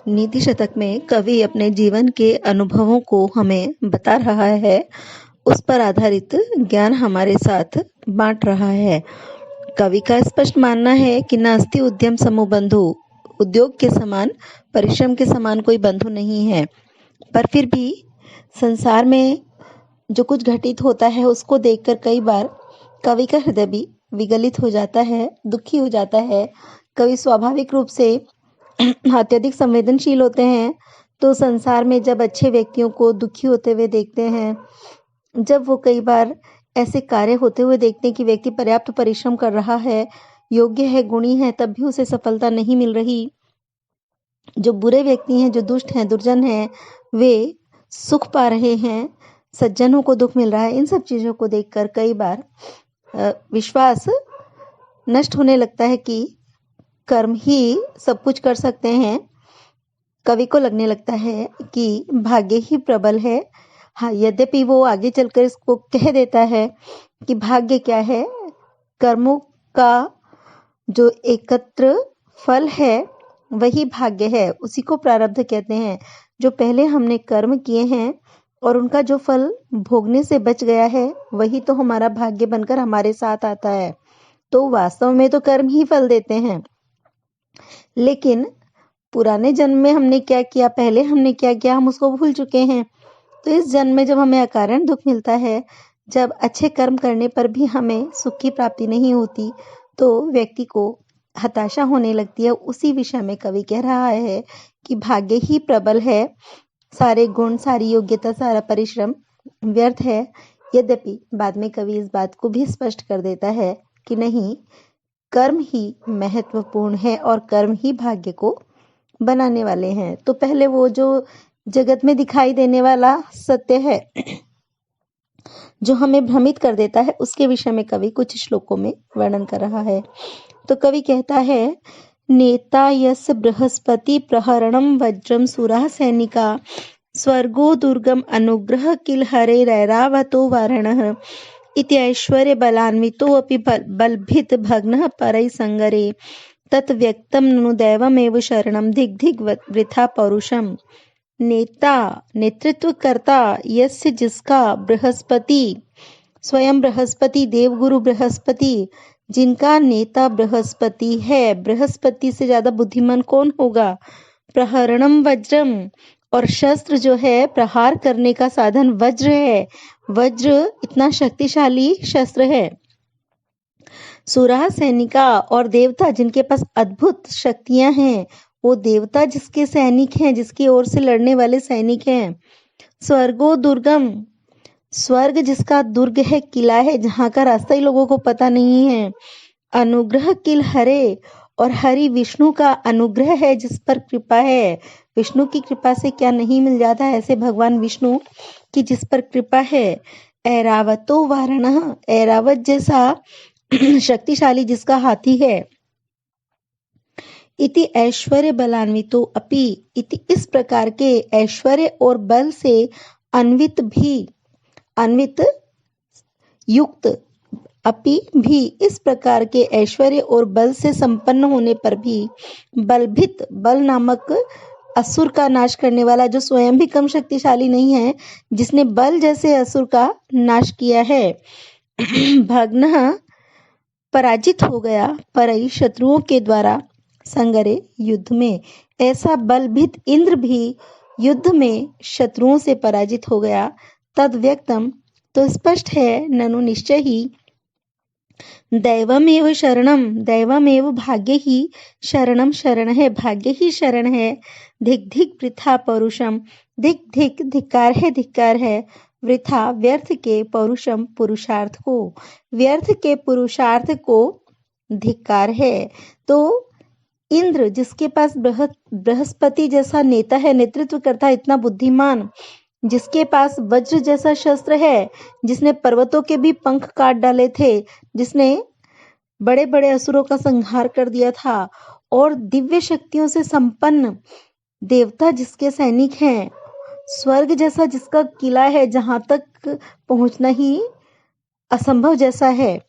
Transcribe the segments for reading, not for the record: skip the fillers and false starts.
नीति शतक में कवि अपने जीवन के अनुभवों को हमें बता रहा है, उस पर आधारित ज्ञान हमारे साथ बांट रहा है। कवि का स्पष्ट मानना है कि नास्ति उद्यम समूह बंधु, उद्योग के समान, परिश्रम के समान कोई बंधु नहीं है। पर फिर भी संसार में जो कुछ घटित होता है उसको देखकर कई बार कवि का हृदय भी विगलित हो जाता है, दुखी हो जाता है। कवि स्वाभाविक रूप से अत्यधिक संवेदनशील होते हैं, तो संसार में जब अच्छे व्यक्तियों को दुखी होते हुए देखते हैं, जब वो कई बार ऐसे कार्य होते हुए देखते हैं कि व्यक्ति पर्याप्त परिश्रम कर रहा है, योग्य है, गुणी है, तब भी उसे सफलता नहीं मिल रही, जो बुरे व्यक्ति हैं, जो दुष्ट हैं, दुर्जन हैं, वे सुख पा रहे हैं, सज्जनों को दुख मिल रहा है, इन सब चीज़ों को देखकर कई बार विश्वास नष्ट होने लगता है कि कर्म ही सब कुछ कर सकते हैं। कवि को लगने लगता है कि भाग्य ही प्रबल है। हाँ, यद्यपि वो आगे चलकर इसको कह देता है कि भाग्य क्या है, कर्मों का जो एकत्र फल है वही भाग्य है, उसी को प्रारब्ध कहते हैं। जो पहले हमने कर्म किए हैं और उनका जो फल भोगने से बच गया है, वही तो हमारा भाग्य बनकर हमारे साथ आता है। तो वास्तव में तो कर्म ही फल देते हैं, लेकिन पुराने जन्म में हमने क्या किया, पहले हमने क्या किया, हम उसको भूल चुके हैं। तो इस जन्म में जब हमें अकारण दुख मिलता है, जब अच्छे कर्म करने पर भी हमें सुख की प्राप्ति नहीं होती, तो व्यक्ति को हताशा होने लगती है। उसी विषय में कवि कह रहा है कि भाग्य ही प्रबल है, सारे गुण, सारी योग्यता, सारा परिश्रम व्यर्थ है। यद्यपि बाद में कवि इस बात को भी स्पष्ट कर देता है कि नहीं, कर्म ही महत्वपूर्ण है और कर्म ही भाग्य को बनाने वाले हैं। तो पहले वो जो जगत में दिखाई देने वाला सत्य है जो हमें भ्रमित कर देता है, उसके विषय में कवि कुछ श्लोकों में वर्णन कर रहा है। तो कवि कहता है, नेता यस बृहस्पति प्रहरणम वज्रम सुरा सैनिका स्वर्गो दुर्गम अनुग्रह किल हरे रैरावतो वारणः इति ऐश्वर्य बलान्वितो अपि बलभित भग्नः परैः संगरे तत् व्यक्तम ननु दैवमेव शरणम धिक धिक वृथा पौरुषम। नेता, नेतृत्वकर्ता, यस्य जिसका, बृहस्पति, स्वयं बृहस्पति, देवगुरु बृहस्पति, जिनका नेता बृहस्पति है। बृहस्पति से ज्यादा बुद्धिमान कौन होगा। प्रहरणम वज्रम, और शस्त्र जो है, प्रहार करने का साधन वज्र है। वज्र इतना शक्तिशाली शस्त्र है। सुरा सैनिका, और देवता जिनके पास अद्भुत शक्तियां हैं, वो देवता जिसके सैनिक हैं, जिसकी ओर से लड़ने वाले सैनिक हैं। स्वर्गो दुर्गम, स्वर्ग जिसका दुर्ग है, किला है, जहां का रास्ता ही लोगों को पता नहीं है। अनुग्रह किल हरे, और हरि विष्णु का अनुग्रह है, जिस पर कृपा है। विष्णु की कृपा से क्या नहीं मिल जाता है, ऐसे भगवान विष्णु की जिस पर कृपा है। ऐरावतो वारणः, ऐरावत जैसा शक्तिशाली जिसका हाथी है। इति ऐश्वर्य बलान्वितो अपि, इति इस प्रकार के ऐश्वर्य और बल से अन्वित भी, अन्वित युक्त, अपि भी, इस प्रकार के ऐश्वर्य और बल से संपन्न होने पर भी, बलभित, बल नामक असुर का नाश करने वाला, जो स्वयं भी कम शक्तिशाली नहीं है, जिसने बल जैसे असुर का नाश किया है। भग्न, पराजित हो गया, परई, शत्रुओं के द्वारा, संगरे, युद्ध में। ऐसा बलभित इंद्र भी युद्ध में शत्रुओं से पराजित हो गया। तद व्यक्तम, तो स्पष्ट है, ननु निश्चय ही, दैवमेव शरणम, दैवमेव भाग्य ही शरणम, शरण है, भाग्य ही शरण है। धिक धिक वृथा पौरुषम, धिक धिक, धिक्कार है, धिक्कार है। वृथा, व्यर्थ के, पौरुषम, पुरुषार्थ को, व्यर्थ के पुरुषार्थ को धिक्कार है। तो इंद्र जिसके पास बृहस्पति जैसा नेता है, नेतृत्व करता है, इतना बुद्धिमान, जिसके पास वज्र जैसा शस्त्र है, जिसने पर्वतों के भी पंख काट डाले थे, जिसने बड़े बड़े असुरों का संहार कर दिया था, और दिव्य शक्तियों से संपन्न देवता जिसके सैनिक हैं, स्वर्ग जैसा जिसका किला है, जहां तक पहुंचना ही असंभव जैसा है,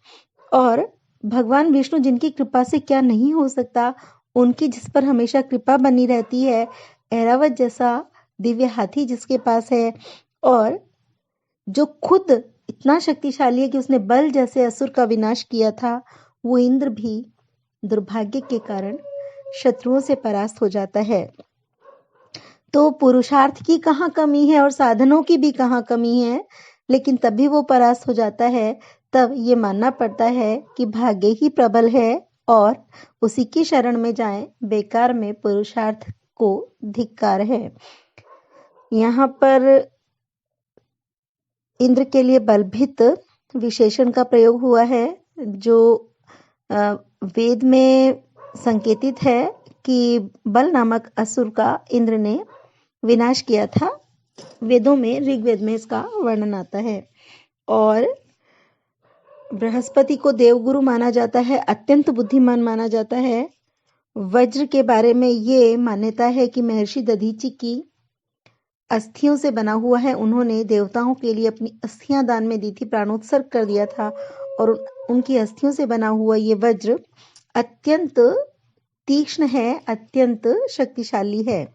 और भगवान विष्णु जिनकी कृपा से क्या नहीं हो सकता, उनकी जिस पर हमेशा कृपा बनी रहती है, ऐरावत जैसा दिव्य हाथी जिसके पास है, और जो खुद इतना शक्तिशाली है कि उसने बल जैसे असुर का विनाश किया था, वो इंद्र भी दुर्भाग्य के कारण शत्रुओं से परास्त हो जाता है। तो पुरुषार्थ की कहाँ कमी है और साधनों की भी कहाँ कमी है, लेकिन तभी वो परास्त हो जाता है। तब ये मानना पड़ता है कि भाग्य ही प्रबल है और उसी की शरण में जाएं, बेकार में पुरुषार्थ को धिक्कार है। यहाँ पर इंद्र के लिए बलभित विशेषण का प्रयोग हुआ है, जो वेद में संकेतित है कि बल नामक असुर का इंद्र ने विनाश किया था। वेदों में, ऋग्वेद में इसका वर्णन आता है। और बृहस्पति को देवगुरु माना जाता है, अत्यंत बुद्धिमान माना जाता है। वज्र के बारे में ये मान्यता है कि महर्षि दधीचि की अस्थियों से बना हुआ है। उन्होंने देवताओं के लिए अपनी अस्थियां दान में दी थी, प्राणोत्सर्ग कर दिया था, और उनकी अस्थियों से बना हुआ ये वज्र अत्यंत तीक्ष्ण है, अत्यंत शक्तिशाली है।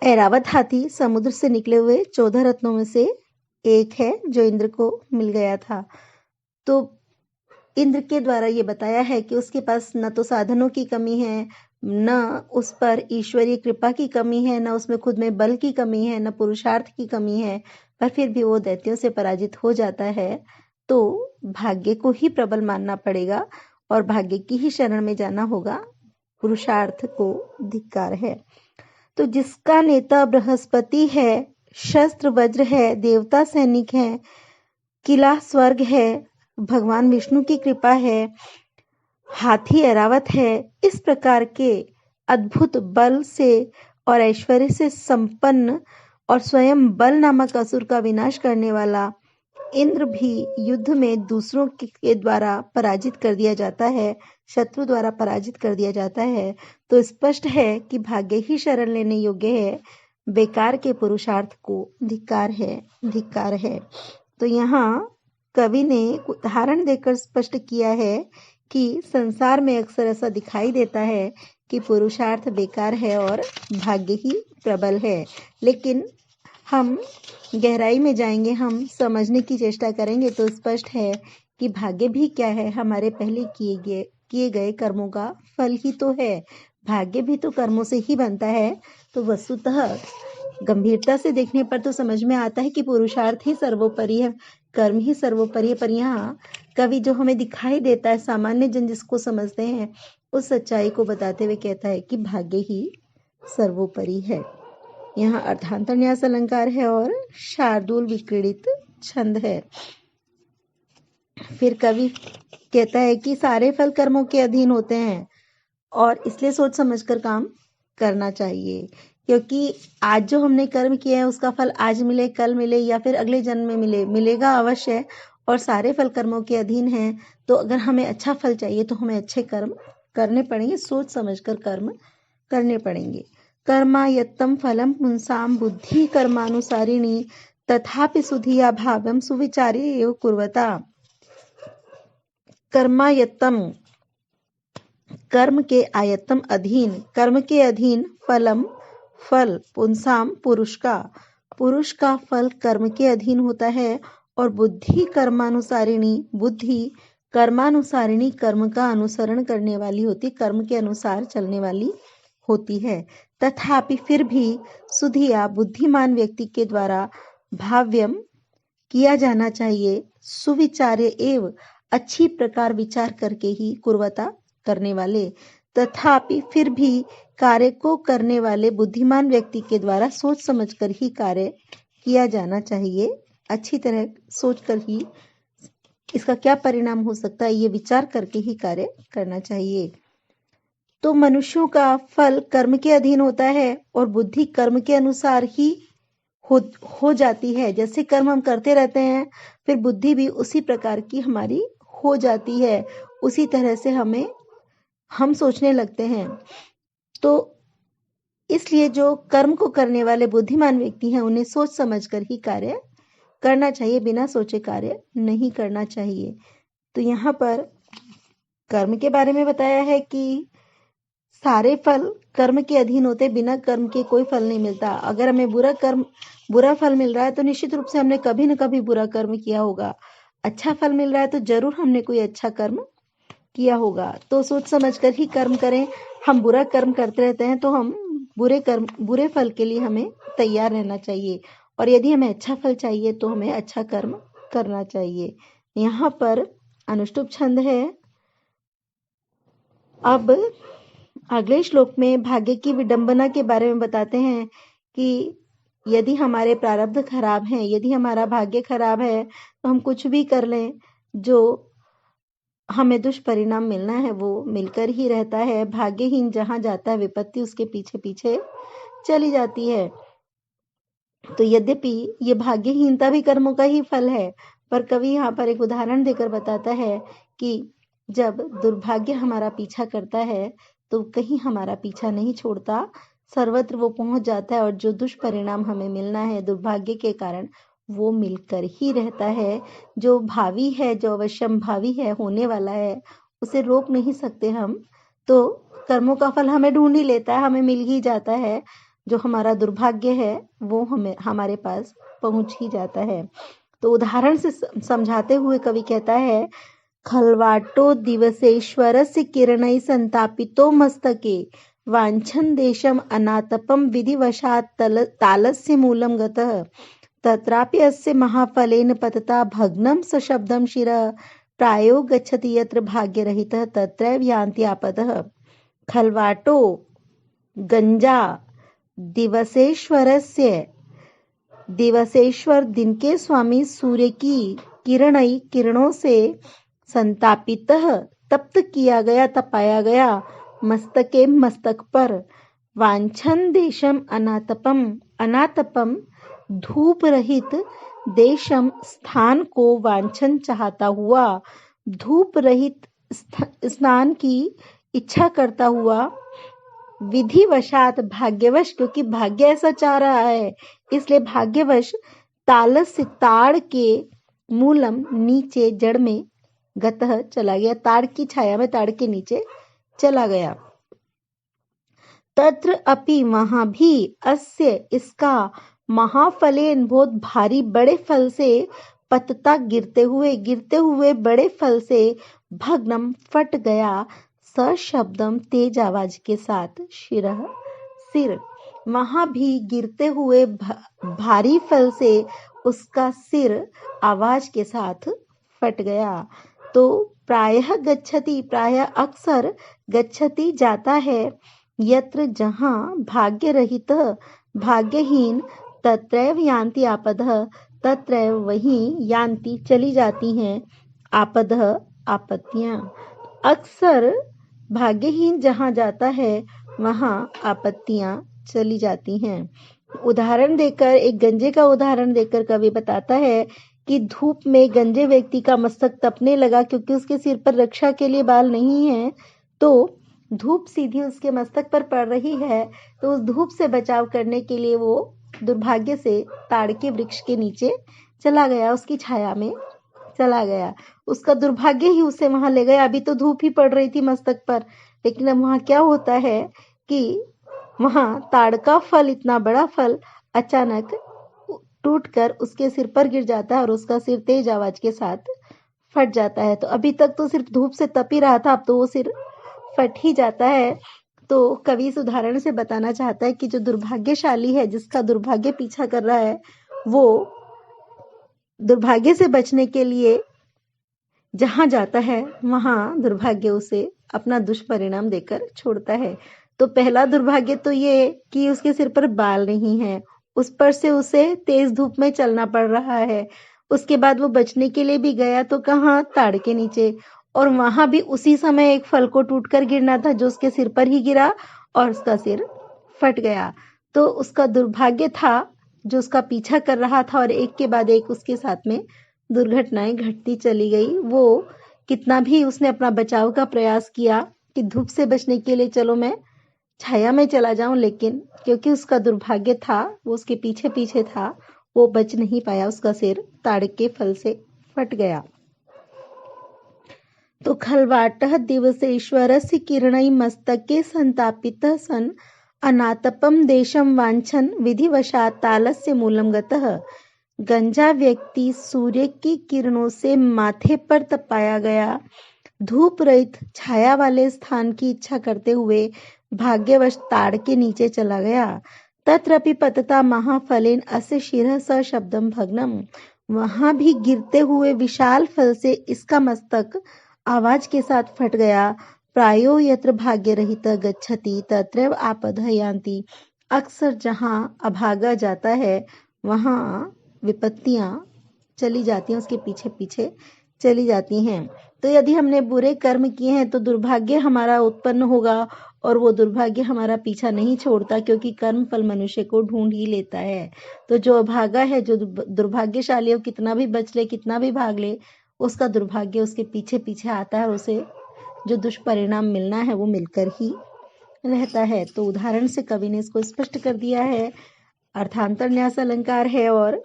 ऐरावत हाथी समुद्र से निकले हुए 14 रत्नों में से एक है, जो इंद्र को मिल गया था। तो इंद्र के द्वारा ये बताया है कि उसके पास न तो साधनों की कमी है, न उस पर ईश्वरीय कृपा की कमी है, न उसमें खुद में बल की कमी है, न पुरुषार्थ की कमी है, पर फिर भी वो दैत्यों से पराजित हो जाता है। तो भाग्य को ही प्रबल मानना पड़ेगा और भाग्य की ही शरण में जाना होगा, पुरुषार्थ को धिक्कार है। तो जिसका नेता बृहस्पति है, शस्त्र वज्र है, देवता सैनिक है, किला स्वर्ग है, भगवान विष्णु की कृपा है, हाथी ऐरावत है, इस प्रकार के अद्भुत बल से और ऐश्वर्य से संपन्न और स्वयं बल नामक असुर का विनाश करने वाला इंद्र भी युद्ध में दूसरों के द्वारा पराजित कर दिया जाता है, शत्रु द्वारा पराजित कर दिया जाता है। तो स्पष्ट है कि भाग्य ही शरण लेने योग्य है, बेकार के पुरुषार्थ को धिक्कार है। तो यहाँ कवि ने उदाहरण देकर स्पष्ट किया है कि संसार में अक्सर ऐसा दिखाई देता है कि पुरुषार्थ बेकार है और भाग्य ही प्रबल है। लेकिन हम गहराई में जाएंगे, हम समझने की चेष्टा करेंगे तो स्पष्ट है कि भाग्य भी क्या है, हमारे पहले किए गए कर्मों का फल ही तो है। भाग्य भी तो कर्मों से ही बनता है। तो वस्तुतः गंभीरता से देखने पर तो समझ में आता है कि पुरुषार्थ ही सर्वोपरि है, कर्म ही सर्वोपरि है। पर यहाँ कवि जो हमें दिखाई देता है, सामान्य जन जिसको समझते हैं, उस सच्चाई को बताते हुए कहता है कि भाग्य ही सर्वोपरि है। यहाँ अर्थांतर न्यास अलंकार है और शार्दूल विक्रीडित छंद है। फिर कवि कहता है कि सारे फल कर्मों के अधीन होते हैं और इसलिए सोच समझकर काम करना चाहिए, क्योंकि आज जो हमने कर्म किया है उसका फल आज मिले, कल मिले या फिर अगले जन्म में मिलेगा अवश्य, और सारे फल कर्मों के अधीन हैं। तो अगर हमें अच्छा फल चाहिए तो हमें अच्छे कर्म करने पड़ेंगे, सोच समझकर कर्म करने पड़ेंगे। कर्मायत्तं फलं पुंसां बुद्धि कर्मानुसारिणी तथापि सुधिया भाव्यं सुविचार्य एव कुर्वता। कर्मायत्तं, कर्म के आयत्तम अधीन, कर्म के अधीन, फलम फल, पुंसाम पुरुष का फल कर्म के अधीन होता है, और बुद्धि कर्मानुसारिणी, बुद्धि कर्मानुसारिणी कर्म का अनुसरण करने वाली होती, कर्म के अनुसार चलने वाली होती है। तथापि फिर भी सुधिया बुद्धिमान व्यक्ति के द्वारा भाव्यम किया जाना चाहिए, सुविचार्य एव अच्छी प्रकार विचार करके ही, कुर्वता करने वाले, तथापि फिर भी कार्य को करने वाले बुद्धिमान व्यक्ति के द्वारा सोच समझकर ही कार्य किया जाना चाहिए। अच्छी तरह सोचकर ही इसका क्या परिणाम हो सकता है ये विचार करके ही कार्य करना चाहिए। तो मनुष्यों का फल कर्म के अधीन होता है और बुद्धि कर्म के अनुसार ही हो जाती है। जैसे कर्म हम करते रहते हैं, फिर बुद्धि भी उसी प्रकार की हमारी हो जाती है, उसी तरह से हम सोचने लगते हैं। तो इसलिए जो कर्म को करने वाले बुद्धिमान व्यक्ति हैं, उन्हें सोच समझकर ही कार्य करना चाहिए, बिना सोचे कार्य नहीं करना चाहिए। तो यहाँ पर कर्म के बारे में बताया है कि सारे फल कर्म के अधीन होते, बिना कर्म के कोई फल नहीं मिलता। अगर हमें बुरा फल मिल रहा है तो निश्चित रूप से हमने कभी न कभी बुरा कर्म किया होगा। अच्छा फल मिल रहा है तो जरूर हमने कोई अच्छा कर्म किया होगा। तो सोच समझ कर ही कर्म करें। हम बुरा कर्म करते रहते हैं तो हम बुरे फल के लिए हमें तैयार रहना चाहिए, और यदि हमें अच्छा फल चाहिए तो हमें अच्छा कर्म करना चाहिए। यहाँ पर अनुष्टुप छंद है। अब अगले श्लोक में भाग्य की विडंबना के बारे में बताते हैं कि यदि हमारे प्रारब्ध खराब हैं, यदि हमारा भाग्य खराब है, तो हम कुछ भी कर लें, जो हमें दुष्परिणाम मिलना है वो मिलकर ही रहता है। भाग्यहीन जहां जाता है विपत्ति उसके पीछे पीछे चली जाती है। तो यद्यपि ये भाग्यहीनता भी कर्मों का ही फल है, पर कवि यहाँ पर एक उदाहरण देकर बताता है कि जब दुर्भाग्य हमारा पीछा करता है तो कहीं हमारा पीछा नहीं छोड़ता, सर्वत्र वो पहुंच जाता है, और जो दुष्परिणाम हमें मिलना है दुर्भाग्य के कारण वो मिलकर ही रहता है। जो भावी है, जो अवश्यम भावी है, होने वाला है, उसे रोक नहीं सकते हम। तो कर्मों का फल हमें ढूंढ ही लेता है, हमें मिल ही जाता है। जो हमारा दुर्भाग्य है वो हमारे पास पहुंच ही जाता है। तो उदाहरण से समझाते हुए कवि कहता है, खलवाटो दिवसेश्वरस्य किरणै संतापितो मस्तके वाञ्छन् देशम् अनातपं विधिवशात् तालस्य मूलं गतः तत्रापि अस्य महाफलेन पतता भग्नं सशब्दं शिरः प्रायो गच्छति यत्र भाग्यरहितः तत्रैव यान्ति आपदः। खलवाटो गंजा दिवसेश्वर दिन के स्वामी सूर्य की किरणों से संतापित तप्त किया गया, तपाया गया, मस्तक पर वांछन देशम अनातपम धूप रहित देशम स्थान को वांछन चाहता हुआ, धूप रहित स्नान की इच्छा करता हुआ, विधिवशात भाग्यवश, क्योंकि भाग्य ऐसा चाह रहा है इसलिए भाग्यवश तालस्य ताड़ के मूलम नीचे जड़ में गतः चला गया, ताड़ की छाया में ताड़ के नीचे चला गया। तत्र अपि वहां भी अस्य इसका महाफलेन बहुत भारी बड़े फल से पतता गिरते हुए बड़े फल से भग्नम फट गया, सशब्दम तेज आवाज के साथ सिर। वहां भी गिरते हुए भारी फल से उसका सिर आवाज के साथ फट गया। तो प्रायः अक्सर गच्छति जाता है, यत्र जहां भाग्य रहित भाग्यहीन तत्रैव यान्ति आपदः, तत्रैव वहीं यान्ति चली जाती हैं आपदः आपत्तियां। अक्सर भाग्यहीन जहां जाता है वहां आपत्तियां चली जाती हैं। उदाहरण देकर, एक गंजे का उदाहरण देकर कवि बताता है कि धूप में गंजे व्यक्ति का मस्तक तपने लगा, क्योंकि उसके सिर पर रक्षा के लिए बाल नहीं है, तो धूप सीधी उसके मस्तक पर पड़ रही है। तो उस धूप से बचाव करने के लिए वो दुर्भाग्य से ताड़ के वृक्ष के नीचे चला गया, उसकी छाया में चला गया। उसका दुर्भाग्य ही उसे वहां ले गया। अभी तो धूप ही पड़ रही थी मस्तक पर, लेकिन अब वहां क्या होता है कि वहां ताड़ का फल, इतना बड़ा फल, अचानक टूटकर उसके सिर पर गिर जाता है और उसका सिर तेज आवाज के साथ फट जाता है। तो अभी तक तो सिर्फ धूप से तप ही रहा था, अब तो वो सिर फट ही जाता है। तो कवि इस उदाहरण से बताना चाहता है कि जो दुर्भाग्यशाली है, जिसका दुर्भाग्य पीछा कर रहा है, वो दुर्भाग्य से बचने के लिए जहां जाता है वहां दुर्भाग्य उसे अपना दुष्परिणाम देकर छोड़ता है। तो पहला दुर्भाग्य तो ये कि उसके सिर पर बाल नहीं है, उस पर से उसे तेज धूप में चलना पड़ रहा है। उसके बाद वो बचने के लिए भी गया तो कहाँ, ताड़ के नीचे, और वहां भी उसी समय एक फल को टूटकर गिरना था जो उसके सिर पर ही गिरा और उसका सिर फट गया। तो उसका दुर्भाग्य था जो उसका पीछा कर रहा था, और एक के बाद एक उसके साथ में दुर्घटनाएं घटती चली गई। वो कितना भी उसने अपना बचाव का प्रयास किया कि धूप से बचने के लिए चलो मैं छाया में चला जाऊं, लेकिन क्योंकि उसका दुर्भाग्य था, वो उसके पीछे पीछे था, वो बच नहीं पाया, उसका सिर ताड़ के फल से फट गया। तो खल्वाटः दिवसेश्वरस्य किरणै मस्तके संतापितः सन् अनातपं देशं वाञ्छन् विधिवशात् तालस्य मूलं गतः। गंजा व्यक्ति सूर्य की किरणों से माथे पर तपाया गया धूप रहित छाया वाले स्थान की इच्छा करते हुए भाग्यवश ताड़ के नीचे चला गया। तत्रपि पतता महाफलेन अस्य शिरः स शब्दम भग्नम। वहां भी गिरते हुए विशाल फल से इसका मस्तक आवाज के साथ फट गया। प्रायो यत्र भाग्य रहित गच्छति तत्रैव आपदः यान्ति। अक्सर जहां अभागा जाता है वहां विपत्तियां चली जाती हैं, उसके पीछे पीछे चली जाती हैं। तो यदि हमने बुरे कर्म किए हैं तो दुर्भाग्य हमारा उत्पन्न होगा और वो दुर्भाग्य हमारा पीछा नहीं छोड़ता, क्योंकि कर्म फल मनुष्य को ढूंढ ही लेता है। तो जो अभागा है, जो दुर्भाग्यशाली हो, कितना भी बच ले, कितना भी भाग ले, उसका दुर्भाग्य उसके पीछे पीछे आता है और उसे जो दुष्परिणाम मिलना है वो मिलकर ही रहता है। तो उदाहरण से कवि ने इसको स्पष्ट कर दिया है। अर्थांतर न्यास अलंकार है और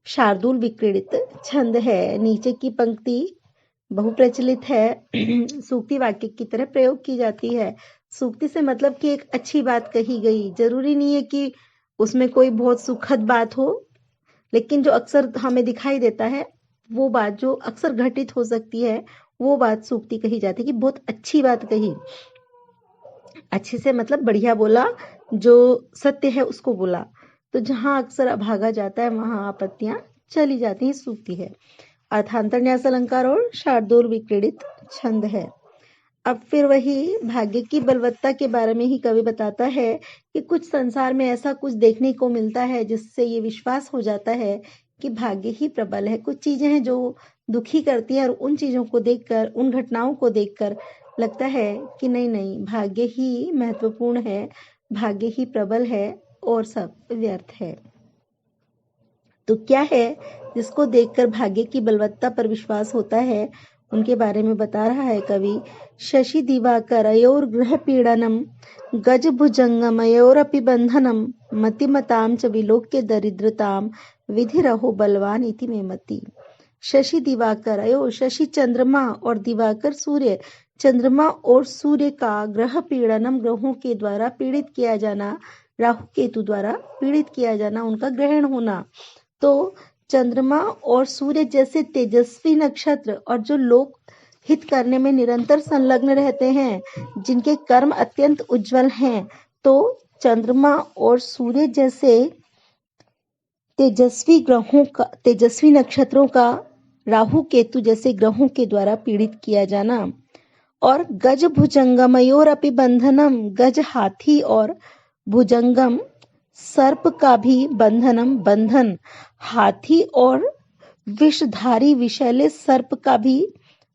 शार्दूल विक्रीडित छंद है। नीचे की पंक्ति बहुप्रचलित है, सूक्ति वाक्य की तरह प्रयोग की जाती है। सूक्ति से मतलब कि एक अच्छी बात कही गई, जरूरी नहीं है कि उसमें कोई बहुत सुखद बात हो, लेकिन जो अक्सर हमें दिखाई देता है वो बात जो अक्सर घटित हो सकती है वो बात सूक्ति कही जाती है कि बहुत अच्छी बात कही। अच्छे से मतलब बढ़िया बोला, जो सत्य है उसको बोला। तो जहां अक्सर अभागा जाता है वहां आपत्तियां चली जाती हैं, सूक्ति है। अर्थांतर न्यास अलंकार और शार्दूल विक्रीडित छंद है। अब फिर वही भाग्य की बलवत्ता के बारे में ही कवि बताता है कि कुछ संसार में ऐसा कुछ देखने को मिलता है जिससे ये विश्वास हो जाता है कि भाग्य ही प्रबल है। कुछ चीजें हैं जो दुखी करती हैं और उन चीजों को देखकर, उन घटनाओं को देखकर लगता है कि नहीं नहीं, भाग्य ही महत्वपूर्ण है, भाग्य ही प्रबल है और सब व्यर्थ है। तो क्या है जिसको देखकर भाग्य की बलवत्ता पर विश्वास होता है, उनके बारे में बता रहा है कवि। शशि दिवाकरयोर ग्रह पीड़नम गज भुजंगमयोरपि बंधनम मतिमताम च विलोक्य दरिद्रताम विधि रहो बलवान इति में मति। शशि दिवाकर अयो, शशि चंद्रमा और दिवाकर सूर्य, चंद्रमा और सूर्य का ग्रह पीड़नम ग्रहों के द्वारा पीड़ित किया जाना, राहु केतु द्वारा पीड़ित किया जाना, उनका ग्रहण होना। तो चंद्रमा और सूर्य जैसे तेजस्वी नक्षत्र और जो लोग हित करने में निरंतर संलग्न रहते हैं, जिनके कर्म अत्यंत उज्जवल हैं, तो चंद्रमा और सूर्य जैसे तेजस्वी ग्रहों का, तेजस्वी नक्षत्रों का राहु केतु जैसे ग्रहों के द्वारा पीड़ित किया जाना। और गज भुजंगमयोर अपि बंधनम, गज हाथी और भुजंगम सर्प का भी बंधनम बंधन, हाथी और विषधारी विषैले सर्प का भी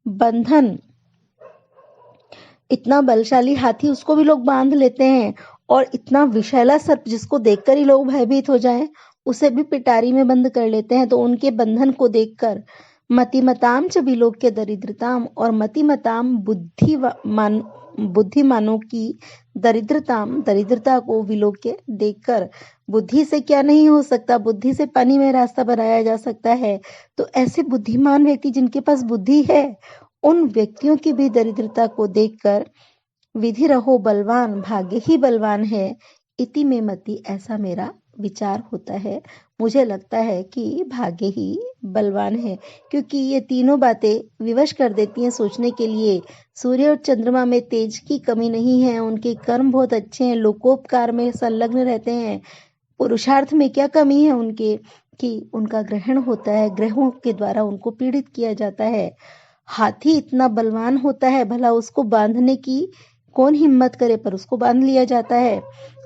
बंधन। इतना बलशाली हाथी, उसको भी लोग बांध लेते हैं, और इतना विषैला सर्प जिसको देखकर ही लोग भयभीत हो जाएं, उसे भी पिटारी में बंद कर लेते हैं। तो उनके बंधन को देखकर मतिमताम च विलोक्य दरिद्रताम, और मतिमताम बुद्धिमानों की दरिद्रताम, दरिद्रता को विलोक्य देखकर, बुद्धि से क्या नहीं हो सकता, बुद्धि से पानी में रास्ता बनाया जा सकता है। तो ऐसे बुद्धिमान व्यक्ति जिनके पास बुद्धि है, उन व्यक्तियों की भी दरिद्रता को देखकर विधि रहो बलवान, भाग्य ही बलवान है, इति में मति, ऐसा मेरा विचार होता है। मुझे लगता है कि भाग्य ही बलवान है, क्योंकि ये तीनों बातें विवश कर देती हैं सोचने के लिए। सूर्य और चंद्रमा में तेज की कमी नहीं है, उनके कर्म बहुत अच्छे हैं, लोकोपकार में संलग्न रहते हैं। पुरुषार्थ में क्या कमी है उनके, कि उनका ग्रहण होता है, ग्रहों के द्वारा उनको पीड़ित किया जाता है। हाथी इतना बलवान होता है, भला उसको बांधने की कौन हिम्मत करे, पर उसको बांध लिया जाता है।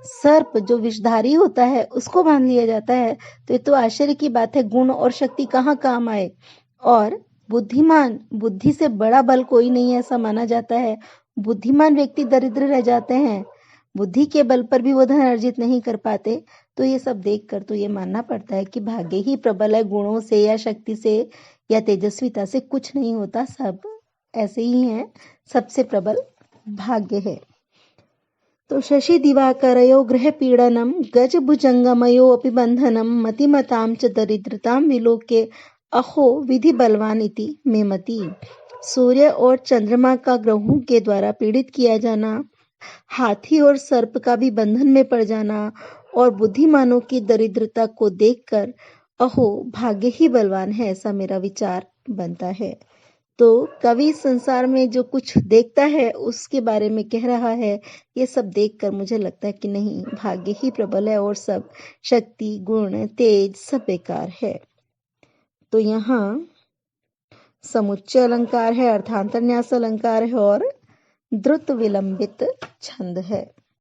सर्प जो विषधारी होता है उसको बांध लिया जाता है। तो ये तो आश्चर्य की बात है, गुण और शक्ति कहाँ काम आए। और बुद्धिमान, बुद्धि से बड़ा बल कोई नहीं है ऐसा माना जाता है। बुद्धिमान व्यक्ति दरिद्र रह जाते हैं, बुद्धि के बल पर भी वो धन अर्जित नहीं कर पाते। तो ये सब देखकर तो ये मानना पड़ता है कि भाग्य ही प्रबल है, गुणों से या शक्ति से या तेजस्विता से कुछ नहीं होता, सब ऐसे ही हैं, सबसे प्रबल भाग्य है। तो शशि दिवाकरयो ग्रह पीड़नम गज भुजंगमयो अपि बंधनम मतिमताम च दरिद्रताम विलोक्य अहो विधि बलवान इति में मति। सूर्य और चंद्रमा का ग्रहों के द्वारा पीड़ित किया जाना, हाथी और सर्प का भी बंधन में पड़ जाना और बुद्धिमानों की दरिद्रता को देखकर अहो भाग्य ही बलवान है, ऐसा मेरा विचार बनता है। तो कवि संसार में जो कुछ देखता है उसके बारे में कह रहा है। ये सब देखकर मुझे लगता है कि नहीं, भाग्य ही प्रबल है और सब शक्ति, गुण, तेज सब बेकार है। तो यहाँ समुच्चय अलंकार है, अर्थांतर न्यास अलंकार है और द्रुत विलंबित छंद है।